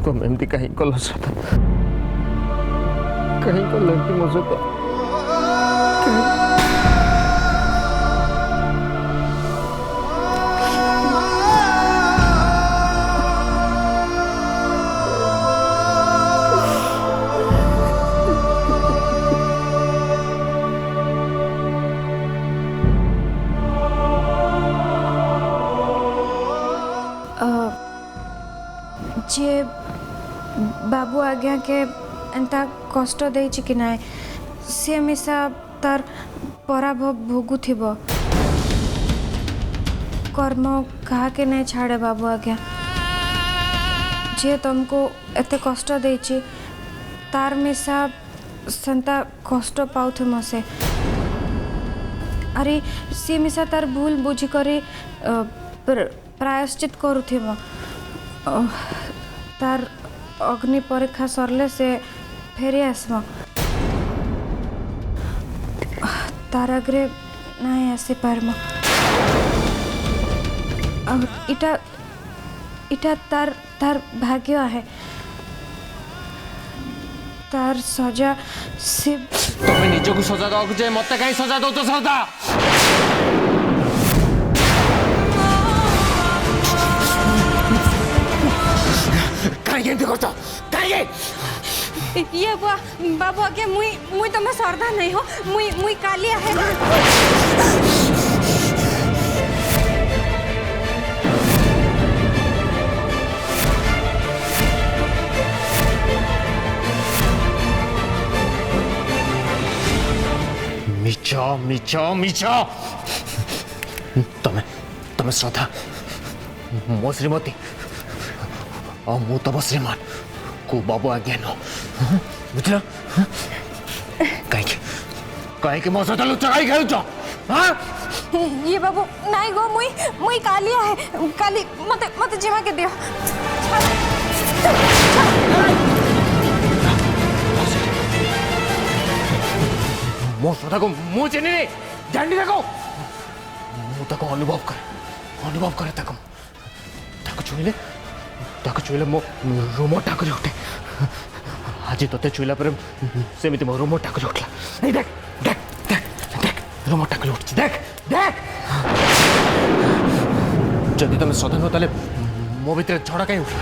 तुम एमती कहीं कल सत कहीं कल मो सहित जे बाबू आज्ञा के एंता कष्ट दे कि ना सी मिसा तार पराभव भोगुथिब कर्म कहा के नहीं छाड़े बाबू आज्ञा जे तुमको एते कष्ट दे तार मिसा सेंता कष्ट पाउथे मसे अरे सी मिसा तार भूल बुझी करी प्रायश्चित करुथिब तार अग्नि परीक्षा सरले से फेरी आसम तार आगे नहीं आसी पारम इटा इटा तार तार भाग्य है तार सजा से तुम्हें निजको सजा दवा जाए मत कहीं सजा दो तो सजा ये बाबू आगे मुई तो मैं सरदा नहीं हो मुई कालिया है मिचो मिचो मिचो तमें तमें श्रद्धा मो श्रीमती और मु तब श्रीमान को बाबू आज्ञा न बुझल कहीं मो सहित लुचकाई खेलुच हाँ ये बाबू नहीं गो मुई कालिया है काली मते मते जीवा के दियो मो श्रद्धा को मु चिन्ह जानी देखो मु ताको अनुभव करे ताको छुईले मो रोम टाकुरी उठे आज ते छुईला पर सेमिति मो रोम टाकुरी उठला ए देख देख देख देख रोम टाकुरी उठछि देख देख जदि तुम श्रद्धा न ताले मो भीतर झड़ा कहीं उठला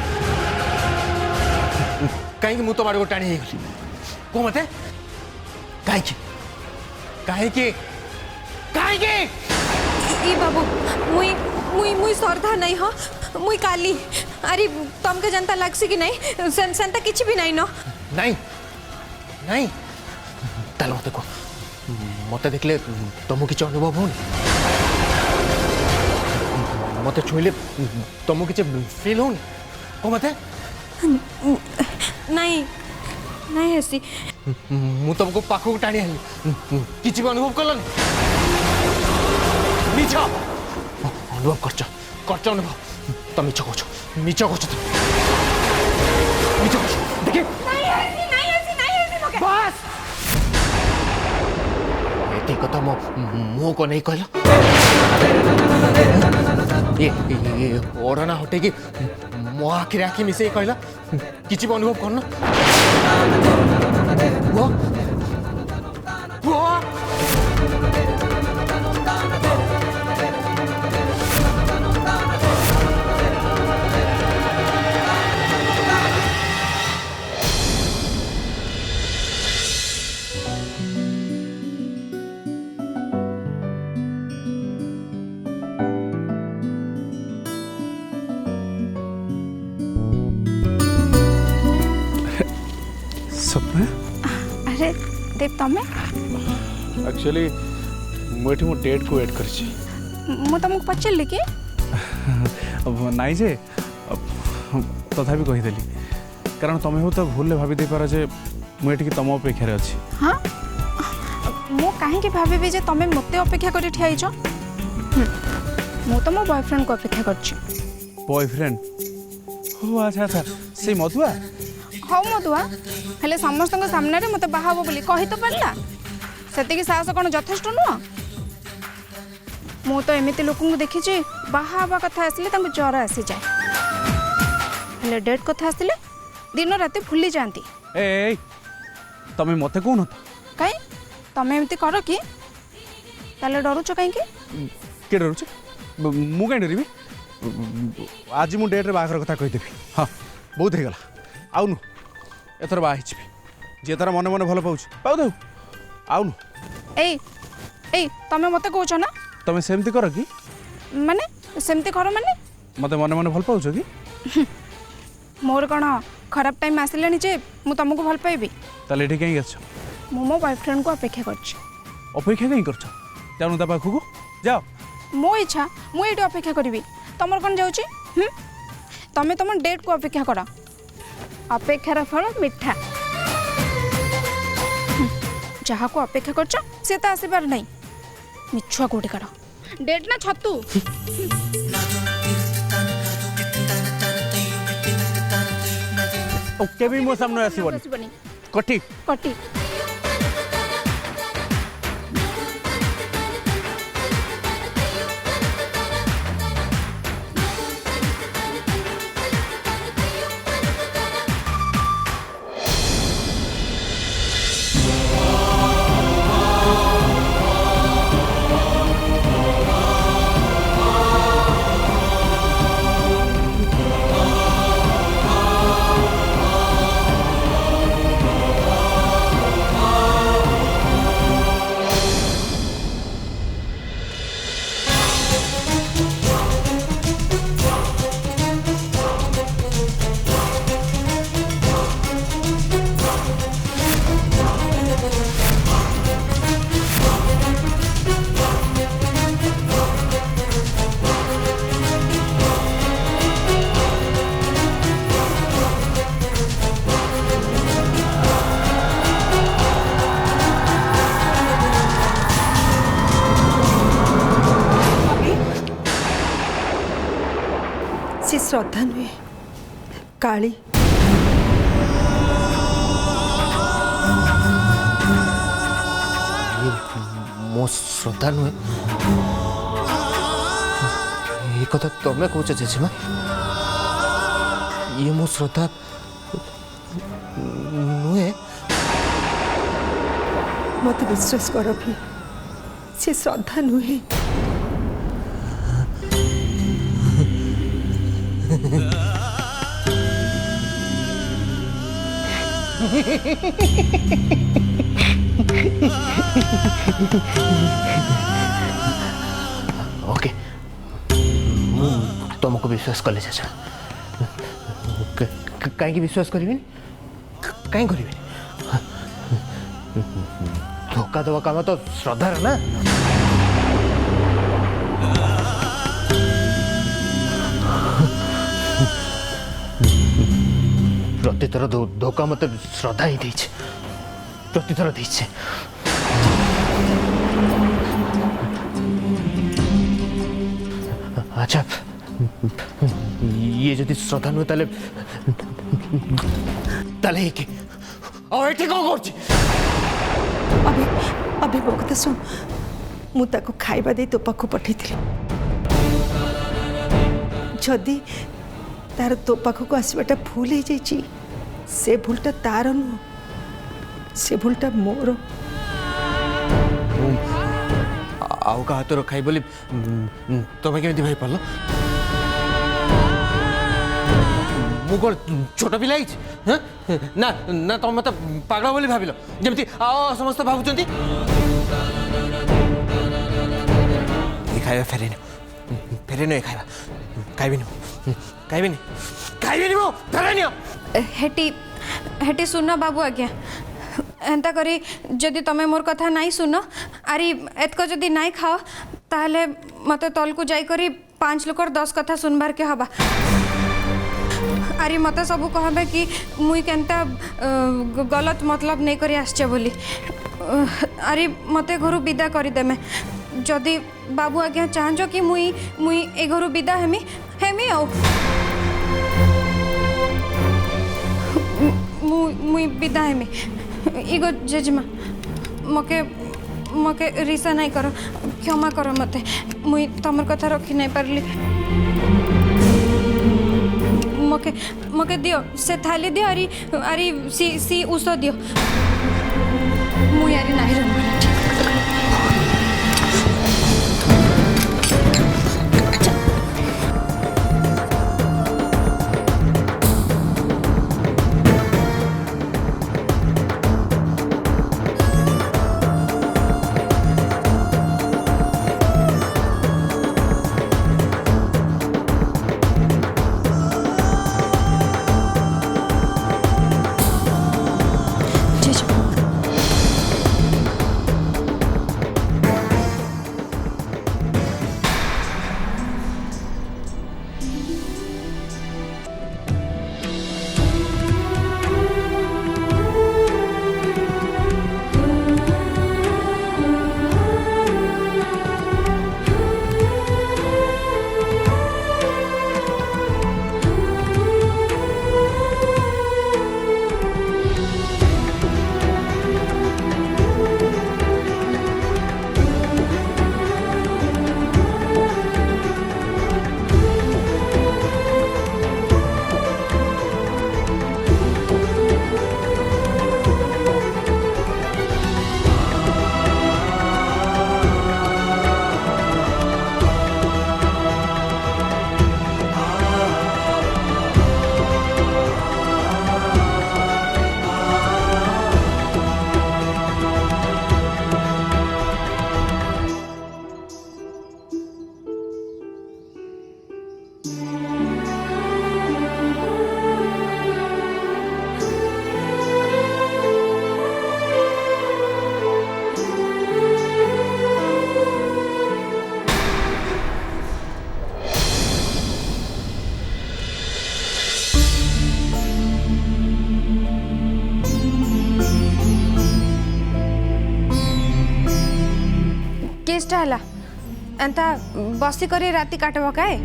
कहीं मु तो बाड़ को टाणी हे गली को मते कहीं ई बाबू मुई मुई मुई सरधा नहीं हो मुई काली अरे तुमके जनता लगसी कि नहीं सेंता किछि भी नहीं न नहीं नहीं ताल मत को मत देखले तुमको किसी अनुभव हो मत छुईले तुमको किसी फील हो मत नहीं नहीं ऐसी मु तुमको पाखक टाणी आनी किसी भी अनुभव कलनि मिछ अनुभव करच अनुभव तुम मिछ कहछ मिछ देखे बस एती कथा मो मुँह को नहीं कहल ये ओढ़ना हटे कि मो आखिर आखि मिसे कहला किसी भी अनुभव करना स्वप्न अरे देव तमें एक्चुअली मुझे मो डेट को वेट कर मु तुमको पचारि कि नाई जे तथा कहीदेली कारण तुम्हें तो भूल भाभी दे पार जे मुझे तुम अपेक्षा अच्छी हाँ मु कहीं भावी जे तमें मत अपेक्षा कर ठियाइछ मु तो मो बॉयफ्रेंड को अपेक्षा करछि बॉयफ्रेंड हो अच्छा अच्छा से मधुआ हौ मधुआ हेले समस्त सामने रे मते बाहाबो बोली कहि तो पारला सेतिकी साहस कोन यथेष्ट नुह मु तो एमिति लोक को देखी बाहाबा कथा आसिले तांको ज्वर आसी जाए हेले डेट कथा आसिले दिन राति भूली जाती ए तमें मत कौन कहीं तमें एमती कर कि ताले डरुच कहीं किए डरुच मु कहीं डरबी आज मु डेट रे बाहर कथा कहीदेवी हाँ बहुत हो गला आउनु एथर बाहर जी तार मन मन भल पाऊँ पाऊ दे आउनु ए तमें मते कहछ ना तमें सेमती कर कि माने सेमती कर माने मते मन मन भल पाऊँ कि मोर कौन खराब टाइम आसिलानी जे मु तुमको भल पाइबी ताले एठी कहीं आछ मु मो बॉयफ्रेंड को अपेक्षा करछि अपेक्षा कहीं कर जाऊँ ता पाखु जाओ मो इच्छा मु ये अपेक्षा करी तुम कौन जाऊँगी तमें तुम डेट को अपेक्षा कर अपेक्षार फल मिठा जहाँ को अपेक्षा कर सी तो आसबार नहीं मिछुआ कोटी कर डेट ना छतु ओके भी मो सामने आसीबनी कटी कटी से श्रद्धा नुहे काली मो श्रद्धा नुहे ये कथा तमें कौच जेजेमा ये मो श्रद्धा नुहे मत विश्वास कर भी से श्रद्धा नुहे ओके तुमको विश्वास कले चाचा कहीं विश्वास करी कहीं करी धोखा दवा काम तो श्रद्धार ना प्रतिथर धोखा मत श्रद्धा ही देछ प्रतिथर देछ अच्छा ये जदि श्रद्धा नुहे ताले ताले के और एठी को करछि अभी अभी मो कथा सुन मु ताको खाइबा दे तो पाखु पठैथिली जदि तार तो पाखक आसवाटा भूल हो जाइए से भूलटा तार नुह से भूलटा मोर आउ का हाथ खाई बोली तुम केमी भाई पाल मु कौन छोट पिला ना ना तुम मत पागल बोली भाविल जमी समस्त भावुं खाଇବା ଫେରେନି ଫେରେନି ଖାଇବା ଖାଇବିନି ଖାଇବିନି ଖାଇବିନି ମୁଁ ଫେରେନି हेटी हेटी सुन बाबू आज्ञा एंता करी जदि तमे मोर कथा नहीं सुन आरी एतक जदि नहीं खाओ ताहले मते तल को जाई करी 5 लोकर 10 कथा सुनबार के हबा आरी मते सब कहबे कि मुई केनता गलत मतलब नहीं करी आसचे बोली आरी मते घरु विदा करी देमे जदि बाबू आज्ञा चाहजो कि मुई मुई ए घरु विदा हेमी हेमी आओ मुई विदा हेमी इगो जेजमा मके मके रिसा नहीं करो क्षमा करो मते मुई तमर कथा रखी नहीं पारली मके मके दियो से थाली दियो आरी आरी सी उस दियो मुई आरी नहीं रंग केसटा हला एंता बसी करी राती काटब काए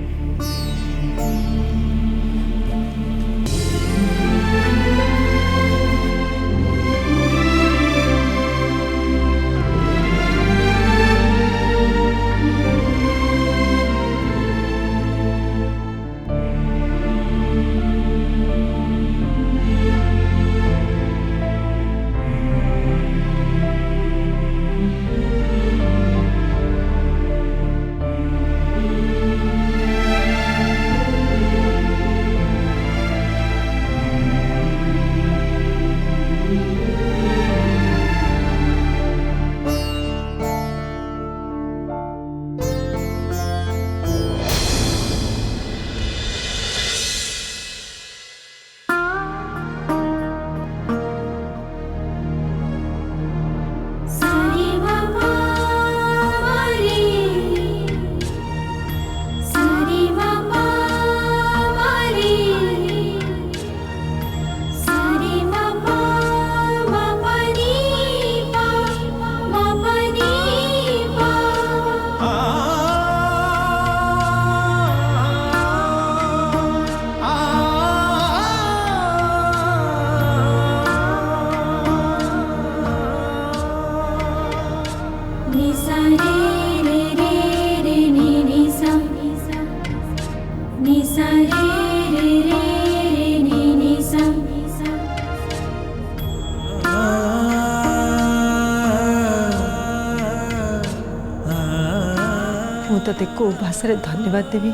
तते को भाषा धन्यवाद देवी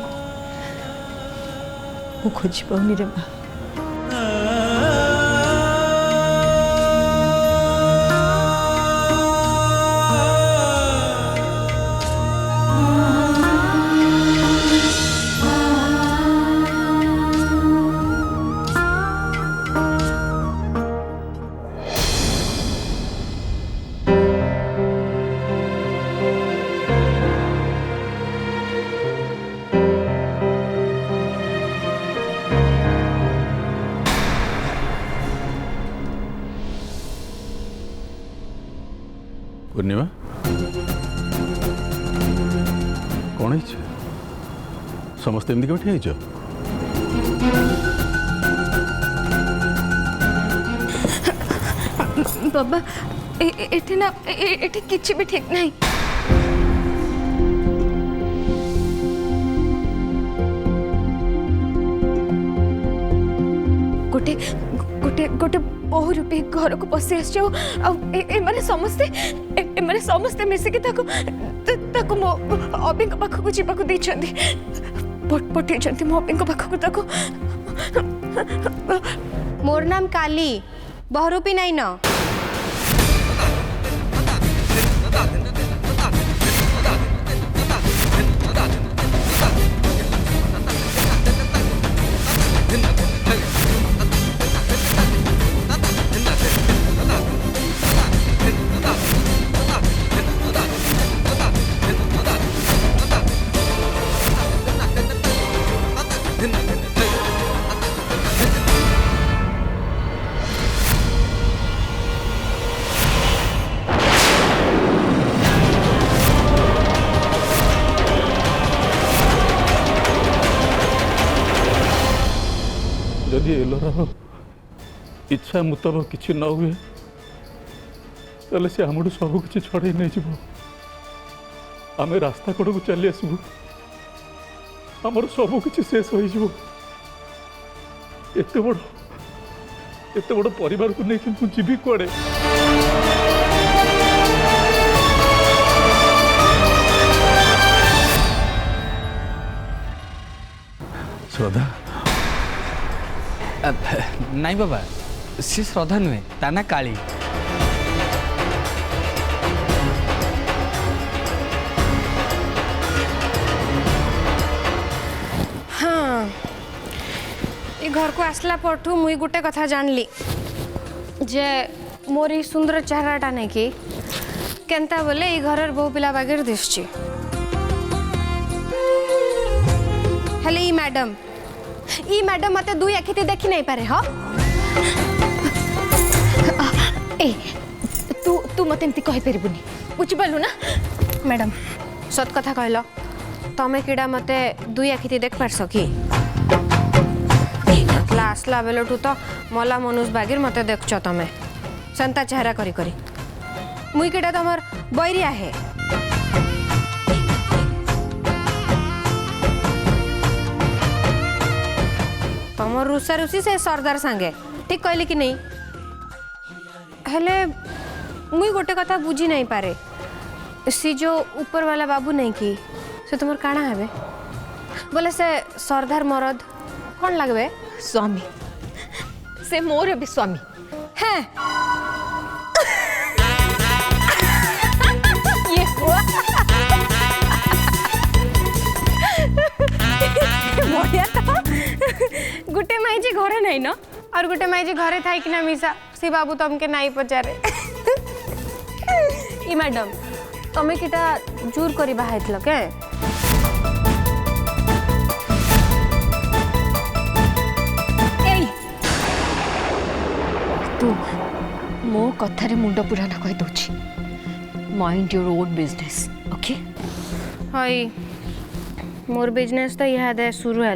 मु खोज पाऊनी रे माँ। पूर्णिमा कौन है समस्त एमती कौन ठिया बाबा एठी ना एठी किछि भी ठीक नहीं। गोटे गोटे गोटे बहु रूपी घर को पशि आने समस्ते मिसिकी मो अभी पाखक जावाक पठे मो अभी पाखक मोर नाम काली बहुरूपी नहीं न। जदि एलोर इच्छा मुताबक किसी न हुए से आम सब किसी छड़े नहीं जीव आम रास्ता कड़ को चली आसबू आमर सब किसी शेष हो एत बड़ परिवार को लेकिन जीवी कड़े श्रद्धा नहीं बाबा सी श्रद्धा नुहे ता ना काली। हाँ ये घर को आसला पठू मुई गोटे कथा जानली जे मोर ई सुंदर चेहराटा नहीं कि केनता बोले ई घर बहु पिला बागेर दिसची हेले ई मैडम मते दुई आखिते देखी नहीं पारे हाँ ए तू मते एमती कहि परिबुनी बुझि पालु ना मैडम सत कथा कहलो तमे किडा मते दुई आखिते देख पारस कि क्लास ला बेलठू तो मला मनुष बागिर मते देखछ तमे संता चेहरा करी करी मुई किडा तमर बैरिया है तमर रुसा रुसी से सरदार सांगे ठीक कहली कि नहीं हेले मुई गोटे कथा बुझी नहीं पारे सी जो ऊपर वाला बाबू नहीं कि से तुमर काना हेबे बोले से सरदार मरद कौन लगबे स्वामी से मोर भी स्वामी हैं ये हुआ बढ़िया तो गुटे माई जी घरे नहीं न और गुटे माई जी घरे थाई कि ना मिसा सी बाबू तुमके नहीं पचारे ई मैडम तमे किटा जूर करी बाहाइतल के एई तू मो कथारे मुंड पुराना कहि दोछि mind your own business okay हई मोर बिजनेस तो यहाँ दे शुरू है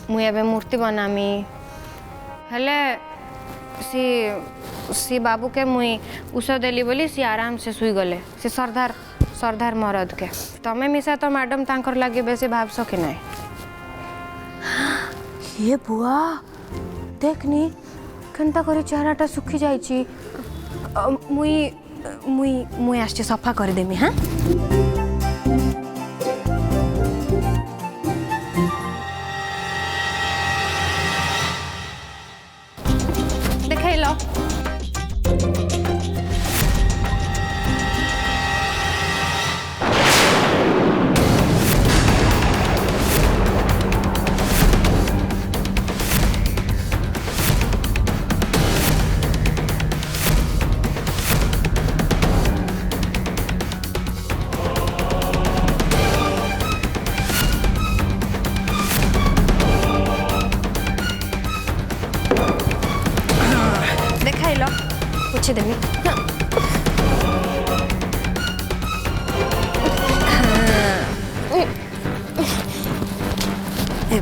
मुझे एवं मूर्ति बनामी हेले सी बाबू के मुई उस देली बोली सी आराम से सुई गले सी सरदार मरद के तमे मिसा तो मैडम तांकर लगे बेसी भाव सके नहीं ये बुआ देखनी केनता करी चेहराटा सुखी जाइची मुई मुई मुई आछे सफा कर देमी हां देखाइल पूछे देवी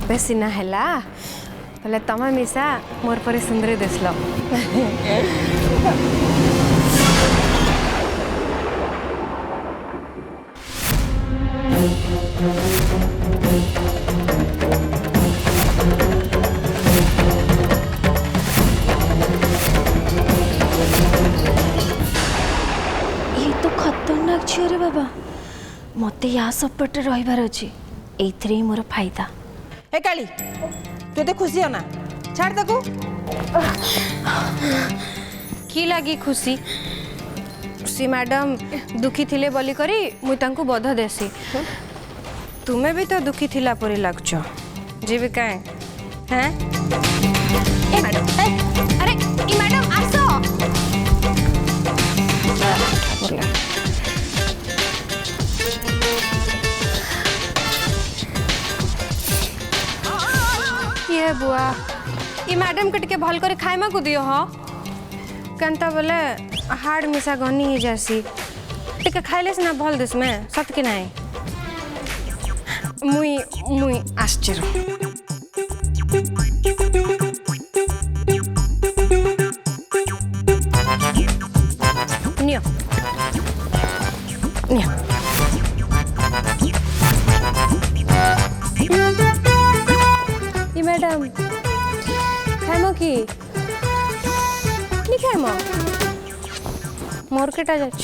ଏବେ ସିନା ହେଲା ହେଲେ ତମେ ମିଶା ମୋର ପରି ସୁନ୍ଦରୀ ଦିଶଲ। ये तो खतरनाक झील रे बाबा मत या सपोर्ट रही अच्छी एथरे ही मोर फायदा। हे काली तू तो खुशी हो ना छाड़ ताको की लगी खुशी सी मैडम दुखी थिले बोली करी मुई तांको बोध देसी तुम्हें भी तो दुखी थिला परी लागछ जी भी काए हैं ए मैडम अरे ई मैडम आसो ये बुआ ये मैडम के टिके भल करे खाइमा को दियो हो कंता बोले हार्ड मिसा गनी ही जासी टिके खाइले से ना भल दिस में सत कि नहीं मुई मुई आश्चर्य नियो नियो ये मैडम खाइमो की नहीं खाइमो मोर केटा जाछ